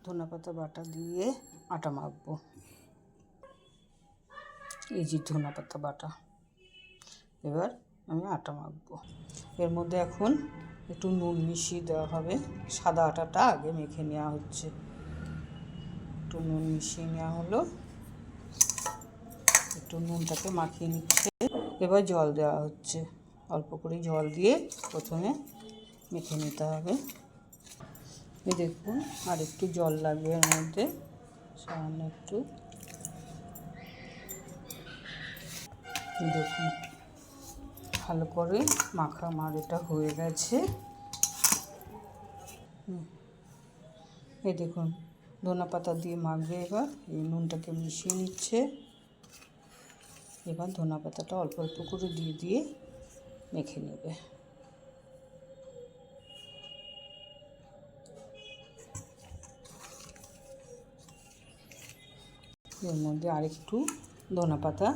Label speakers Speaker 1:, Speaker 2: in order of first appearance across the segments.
Speaker 1: ধনেপাতা বাটা দিয়ে আটা মাখবো। এই যে ধনেপাতা বাটা, এবার আমি আটা মাখবো। এর মধ্যে এখন একটু নুন মিশিয়ে দেওয়া হবে। সাদা আটাটা আগে মেখে নেওয়া হচ্ছে, একটু নুন মিশিয়ে নেওয়া হলো, একটু নুনটাকে মাখিয়ে নিচ্ছে। এবার জল দেওয়া হচ্ছে, অল্প করে জল দিয়ে প্রথমে মেখে নিতে হবে। এই দেখুন আর একটু জল লাগবে এর মধ্যে, সামান্য একটু। দেখুন ভালো করে মাখা আমার এটা হয়ে গেছে। এই দেখুন ধনেপাতা দিয়ে মাখবে। এবার এই নুনটাকে মিশিয়ে নিচ্ছে। এবার ধনেপাতাটা অল্প অল্প করে দিয়ে দিয়ে মেখে নেবে। এর মধ্যে আরেকটু ধনেপাতা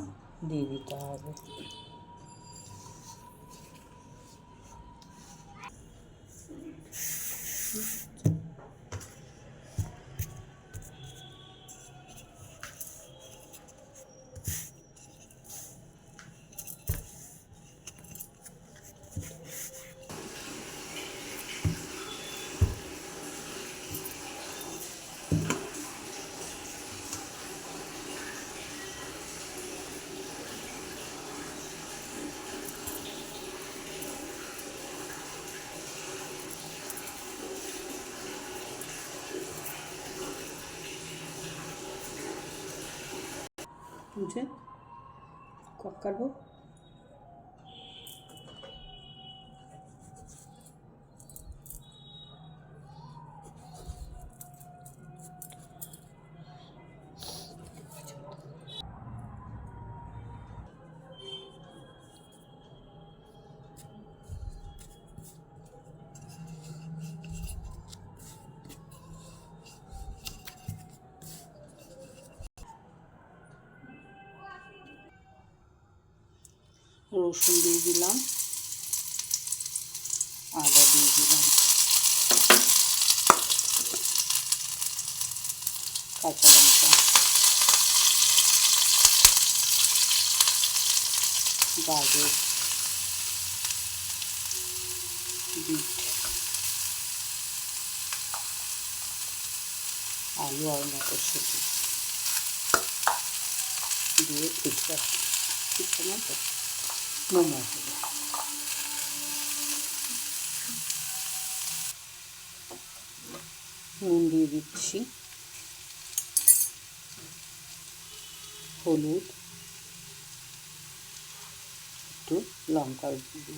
Speaker 1: দিয়ে দিতে হবে। বুঝছেন কক কাটবো। রসুন দিয়ে দিলাম, আদা দিয়ে দিলাম, কাঁচা লঙ্কা, গাজর, বিট, আলু আর মটরশুঁটি দিয়ে ঠিকঠাক মতো মোমো হবে। নুন দিয়ে দিচ্ছি, হলুদ, একটু লঙ্কার গুঁড়ো,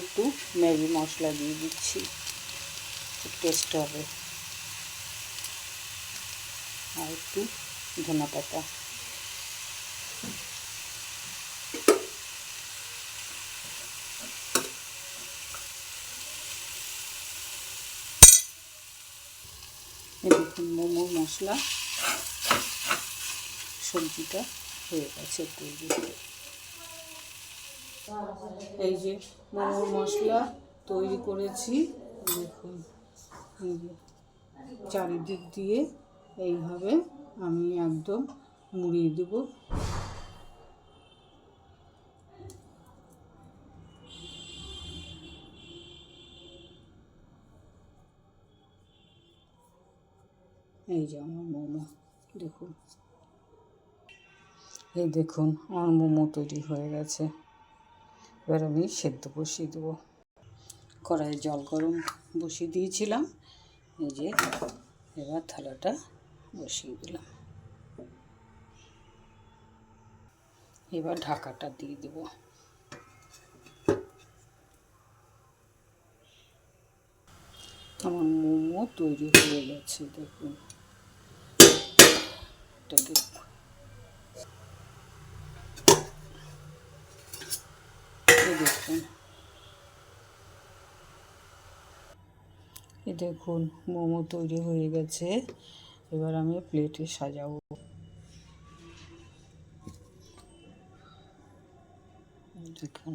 Speaker 1: একটু ম্যাগি মশলা দিয়ে দিচ্ছি, টেস্ট হবে। আর একটু ধনেপাতা, দেখুন মোমোর মশলা সবজিটা হয়ে গেছে তৈরি। এই যে মোমোর মশলা তৈরি করেছি, দেখুন এই যে চারিদিক দিয়ে এইভাবে আমি একদম মুড়িয়ে দেব। এই যে আমার মোমো দেখুন, এই দেখুন আমার মোমো তৈরি হয়ে গেছে। এবার আমি সেদ্ধ বসিয়ে দেবো। কড়াইয়ে জল গরম বসিয়ে দিয়েছিলাম, এই যে এবার থালাটা বসিয়ে দিলাম। এবার ঢাকাটা দিয়ে দেবো। আমার মোমো তৈরি হয়ে গেছে দেখুন। এটাকে দেখুন, এই দেখুন মোমো তৈরি হয়ে গেছে। এবার আমি প্লেটে সাজাবো। দেখুন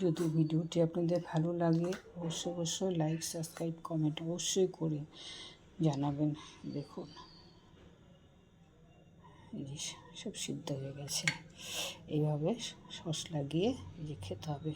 Speaker 1: যদি ভিডিওটি আপনাদের ভালো লাগে অবশ্যই লাইক সাবস্ক্রাইব কমেন্ট অবশ্যই করে জানাবেন। দেখুন এই যে সব সিদ্ধ হয়ে গেছে, এইভাবে সস লাগিয়ে এই যে খেতে হবে।